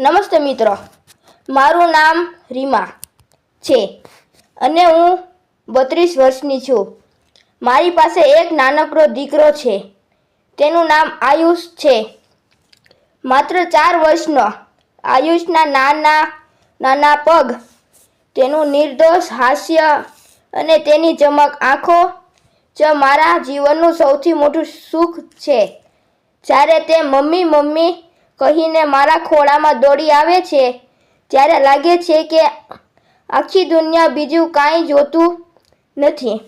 નમસ્તે મિત્રો, મારું નામ રીમા છે અને હું 32 વર્ષની છું. મારી પાસે એક નાનકડો દીકરો છે. તેનું નામ આયુષ છે. માત્ર 4 વર્ષનો. આયુષના નાના પગ, તેનું નિર્દોષ હાસ્ય અને તેની ચમક આંખો જ મારા જીવનનું સૌથી મોટું સુખ છે. જ્યારે તે મમ્મી મમ્મી કહીને મારા ખોળામાં દોડી આવે છે ત્યારે લાગે છે કે આખી દુનિયા બીજું કાંઈ જોતું નથી.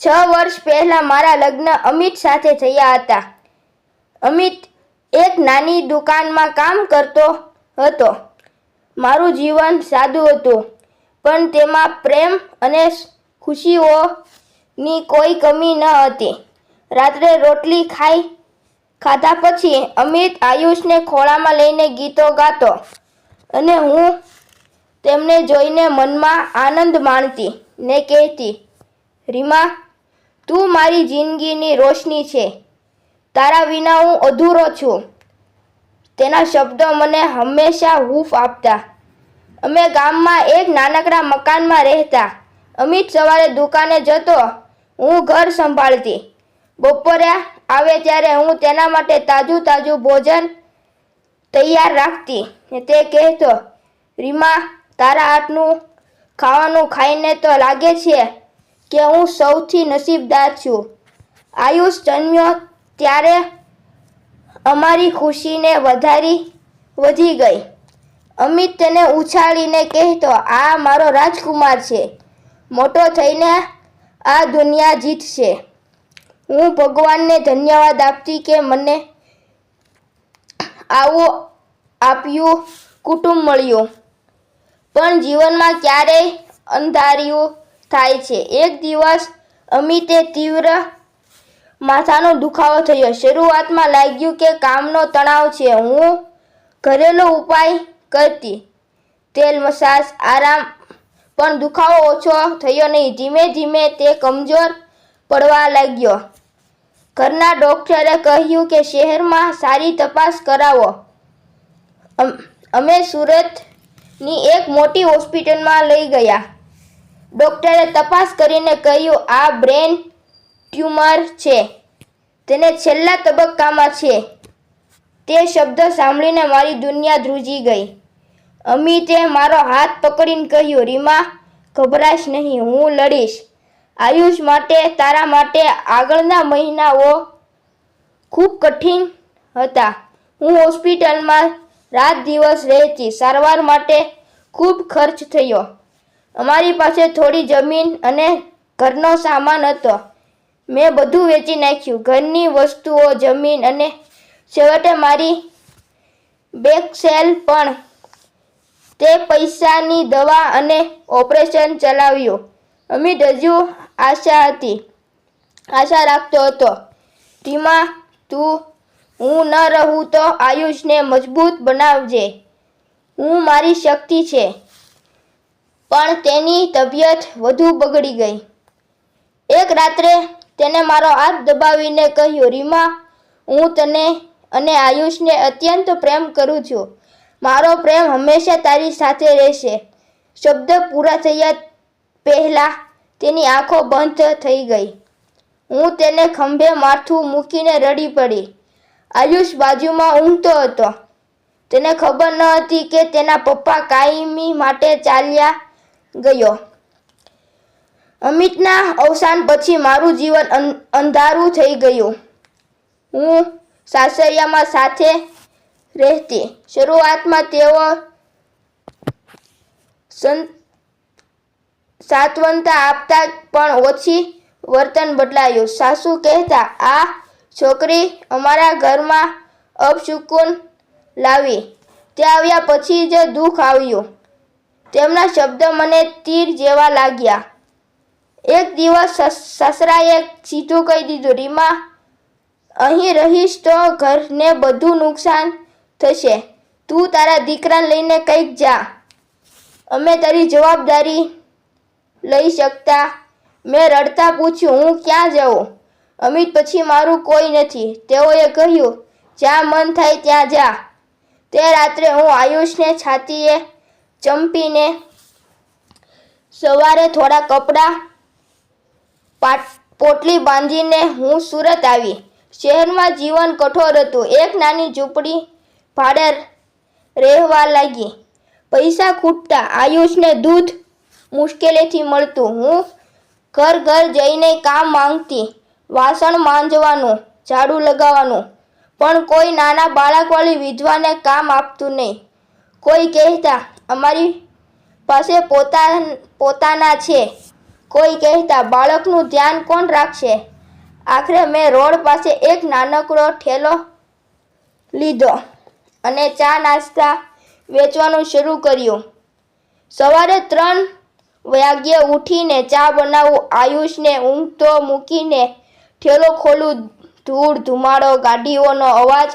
6 વર્ષ પહેલાં મારા લગ્ન અમિત સાથે થયા હતા. અમિત એક નાની દુકાનમાં કામ કરતો હતો. મારું જીવન સાદું હતું, પણ તેમાં પ્રેમ અને ખુશીઓની કોઈ કમી ન હતી. રાત્રે રોટલી ખાધા પછી અમિત આયુષને ખોળામાં લઈને ગીતો ગાતો અને હું તેમને જોઈને મનમાં આનંદ માણતી ને કહેતી, રીમા, તું મારી જિંદગીની રોશની છે. તારા વિના હું અધૂરો છું. તેના શબ્દો મને હંમેશા હૂંફ આપતા. અમે ગામમાં એક નાનકડા મકાનમાં રહેતા. અમિત સવારે દુકાને જતો, હું ઘર સંભાળતી. બપોરે આવે ત્યારે હું તેના માટે તાજું ભોજન તૈયાર રાખતી. તે કહેતો, રીમા, તારા હાથનું ખાવાનું ખાઈને તો લાગે છે કે હું સૌથી નસીબદાર છું. આયુષ જન્મ્યો ત્યારે અમારી ખુશીને વધી ગઈ. અમિત તેને ઉછાળીને કહેતો, આ મારો રાજકુમાર છે. મોટો થઈને આ દુનિયા જીતશે. હું ભગવાનને ધન્યવાદ આપતી કે મને આવું આપ્યું કુટુંબ મળ્યું. પણ જીવનમાં ક્યારેય અંધારિયું થાય છે. એક દિવસ અમિતે તીવ્ર માથાનો દુખાવો થયો. શરૂઆતમાં લાગ્યું કે કામનો તણાવ છે. હું ઘરેલું ઉપાય કરતી, તેલ, મસાજ, આરામ, પણ દુખાવો ઓછો થયો નહીં. ધીમે ધીમે તે કમજોર પડવા લાગ્યો. ઘરના ડોક્ટરે કહ્યું કે શહેરમાં સારી તપાસ કરાવો. અમે સુરતની એક મોટી હોસ્પિટલમાં લઈ ગયા. ડોક્ટરે તપાસ કરીને કહ્યું, આ બ્રેન ટ્યુમર છે. તેને છેલ્લા તબક્કામાં છે. તે શબ્દ સાંભળીને મારી દુનિયા ધ્રુજી ગઈ. અમિતે મારો હાથ પકડીને કહ્યું, રીમા, ગભરાશ નહીં, હું લડીશ. આયુષ માટે, તારા માટે. આગળના મહિનાઓ ખૂબ કઠિન હતા. હું હોસ્પિટલમાં રાત દિવસ રહેતી. સારવાર માટે ખૂબ ખર્ચ થયો. અમારી પાસે થોડી જમીન અને ઘરનો સામાન હતો. મેં બધું વેચી નાખ્યું, ઘરની વસ્તુઓ, જમીન અને છેવટે મારી બેંક પણ. તે પૈસાની દવા અને ઓપરેશન ચલાવ્યું. અમિત હજુ આશા રાખતો હતો. રીમા, હું ન રહું તો આયુષને મજબૂત બનાવજે. હું મારી શક્તિ છે. પણ તેની તબિયત વધુ બગડી ગઈ. એક રાત્રે તેને મારો હાથ દબાવીને કહ્યું, રીમા, હું તને અને આયુષને અત્યંત પ્રેમ કરું છું. મારો પ્રેમ હંમેશા તારી સાથે રહેશે. શબ્દ પૂરા થયા પહેલા તેની આંખો બંધ થઈ ગઈ. હું તેને ખંભે માથું મૂકીને રડી પડી. આયુષ બાજુમાં ઊંઘતો હતો. તેને ખબર ન હતી કે તેના પપ્પા કાયમી માટે ચાલ્યા ગયો. અમિતના અવસાન પછી મારું જીવન અંધારું થઈ ગયું. હું સાસરિયામાં સાથે રહેતી. શરૂઆતમાં તેઓ સાંત્વના આપતા, પણ ઓછી વર્તન બદલાયું. સાસુ કહેતા, આ છોકરી અમારા ઘરમાં અપશુકન લાવી. તે આવ્યા પછી જ દુઃખ આવ્યું. તેમના શબ્દ મને તીર જેવા લાગ્યા. એક દિવસ સસરાએ સીધું કહી દીધું, રીમા, અહીં રહીશ તો ઘરને બધું નુકસાન થશે. તું તારા દીકરાને લઈને કંઈક જા. અમે તારી જવાબદારી લઈ શકતા. મેં રડતા પૂછ્યું, હું ક્યાં જાઉં? અમિત, પછી મારું કોઈ નથી. તેઓએ કહ્યું, જ્યાં મન થાય ત્યાં જા. તે રાત્રે હું આયુષને છાતીએ ચંપીને સવારે થોડા કપડાં પોટલી બાંધીને હું સુરત આવી. શહેરમાં જીવન કઠોર હતું. એક નાની ઝૂંપડી ભાડે રહેવા લાગી. પૈસા ખૂટતા. આયુષને દૂધ મુશ્કેલીથી મળતું. હું ઘર ઘર જઈને કામ માંગતી, વાસણ માંજવાનું, ઝાડુ લગાવવાનું, પણ કોઈ નાના બાળકવાળી વિધવાને કામ આપતું નહીં. કોઈ કહેતા અમારી પાસે પોતાના છે, કોઈ કહેતા બાળકનું ધ્યાન કોણ રાખશે. આખરે મેં રોડ પાસે એક નાનકડો ઠેલો લીધો અને ચા નાસ્તા વેચવાનું શરૂ કર્યું. સવારે 3 વાગ્યે ઉઠીને ચા બનાવું, આયુષને ઊંઘતો મૂકીને ઠેલો ખોલું. ધૂળ ધુમાડો, ગાડીઓનો અવાજ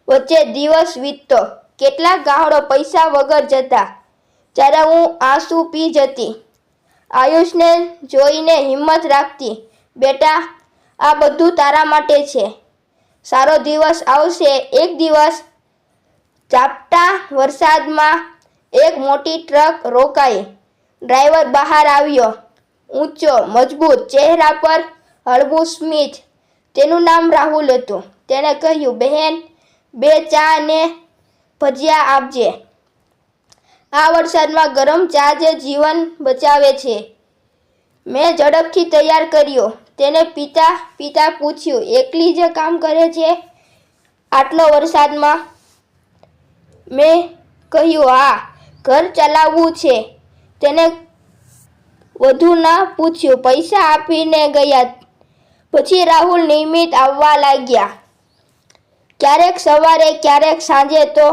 વચ્ચે દિવસ વીતતો. કેટલાક ગાહડો પૈસા વગર જતા, જ્યારે હું આંસુ પી જતી. આયુષને જોઈને હિંમત રાખતી, બેટા આ બધું તારા માટે છે. સારો દિવસ આવશે. એક દિવસ ઝાપટા વરસાદમાં એક મોટી ટ્રક રોકાઈ. ડ્રાઈવર બહાર આવ્યો, ઊંચો, મજબૂત, ચહેરા પર હળવું સ્મિત. તેનું નામ રાહુલ હતું. તેણે કહ્યું, બહેન 2 ચા અને ભજીયા આપજે. આ વરસાદમાં ગરમ ચા જ જીવન બચાવે છે. મેં ઝડપથી તૈયાર કર્યો. તેને પિતા પૂછ્યું, એકલી જ કામ કરે છે આટલો વરસાદમાં? મેં કહ્યું, હા, ઘર ચલાવવું છે. તેને વધુ ના પૂછ્યું. પૈસા આપીને ગયા. પછી રાહુલ નિયમિત આવવા લાગ્યા. ક્યારેક સવારે, ક્યારેક સાંજે. તો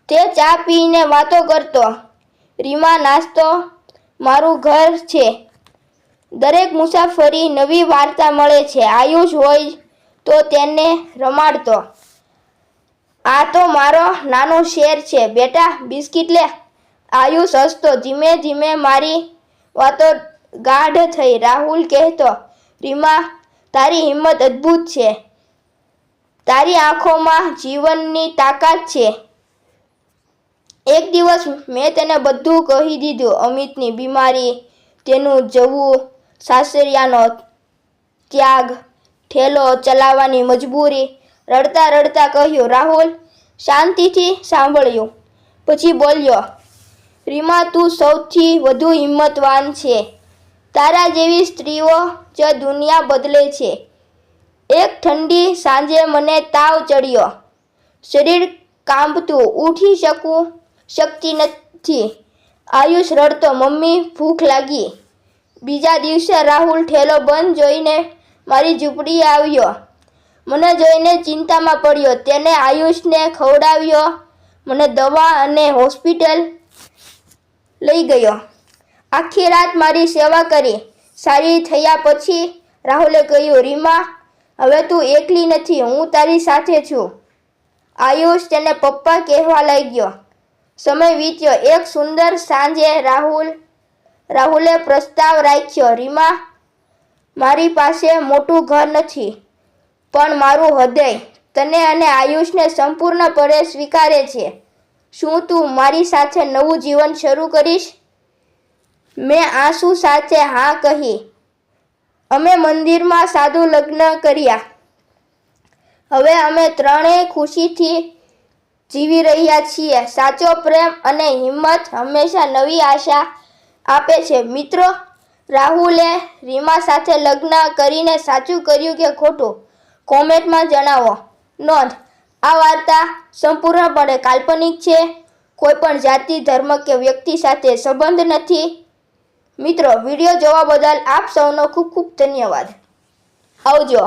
તે ચા પીને વાતો કરતો. રીમા, નાસ્તો મારું ઘર છે. દરેક મુસાફરી નવી વાર્તા મળે છે. આયુષ હોય તો તેને રમાડતો. આ તો મારો નાનો શેર છે, બેટા બિસ્કિટ લે. આયુષ હસતો. ધીમે ધીમે મારી વાતો ગાઢ થઈ. રાહુલ કહેતો, રીમા, તારી હિંમત અદ્ભુત છે. તારી આંખોમાં જીવનની તાકાત છે. એક દિવસ મેં તેને બધું કહી દીધું. અમિતની બીમારી, તેનું જવું, સાસરિયાનો ત્યાગ, ઠેલો ચલાવવાની મજબૂરી. રડતા રડતા કહ્યું. રાહુલ શાંતિથી સાંભળ્યું. પછી બોલ્યો, રીમા, તું સૌથી વધુ હિંમતવાન છે. તારા જેવી સ્ત્રીઓ જ દુનિયા બદલે છે. એક ઠંડી સાંજે મને તાવ ચડ્યો. શરીર કાંપતું, ઉઠી શકતી નથી. આયુષ રડતો, મમ્મી ભૂખ લાગી. બીજા દિવસે રાહુલ ઠેલો બંધ જોઈને મારી ઝૂંપડી આવ્યો. મને જોઈને ચિંતામાં પડ્યો. તેને આયુષને ખવડાવ્યો, મને દવા અને હોસ્પિટલ લઈ ગયો. આખી રાત મારી સેવા કરી. સારી થયા પછી રાહુલે કહ્યું, રીમા, હવે તું એકલી નથી, હું તારી સાથે છું. આયુષ તેને પપ્પા કહેવા લાગ્યો. સમય વીત્યો. એક સુંદર સાંજે રાહુલે પ્રસ્તાવ રાખ્યો, રીમા, મારી પાસે મોટું ઘર નથી, પણ મારું હૃદય તને અને આયુષને સંપૂર્ણપણે સ્વીકારે છે. શું તું મારી સાથે નવું જીવન શરૂ કરીશ? મેં આંસુ સાથે હા કહી. અમે મંદિરમાં સાદું લગ્ન કર્યા. હવે અમે ત્રણેય ખુશીથી જીવી રહ્યા છીએ. સાચો પ્રેમ અને હિંમત હંમેશા નવી આશા આપે છે. મિત્રો, રાહુલે રીમા સાથે લગ્ન કરીને સાચું કર્યું કે ખોટું? કોમેન્ટમાં જણાવો. નોંધ: આ વાર્તા સંપૂર્ણપણે કાલ્પનિક છે. કોઈ પણ જાતિ, ધર્મ કે વ્યક્તિ સાથે સંબંધ નથી. મિત્રો, વિડીયો જોવા બદલ આપ સૌનો ખૂબ ખૂબ ધન્યવાદ. આવજો.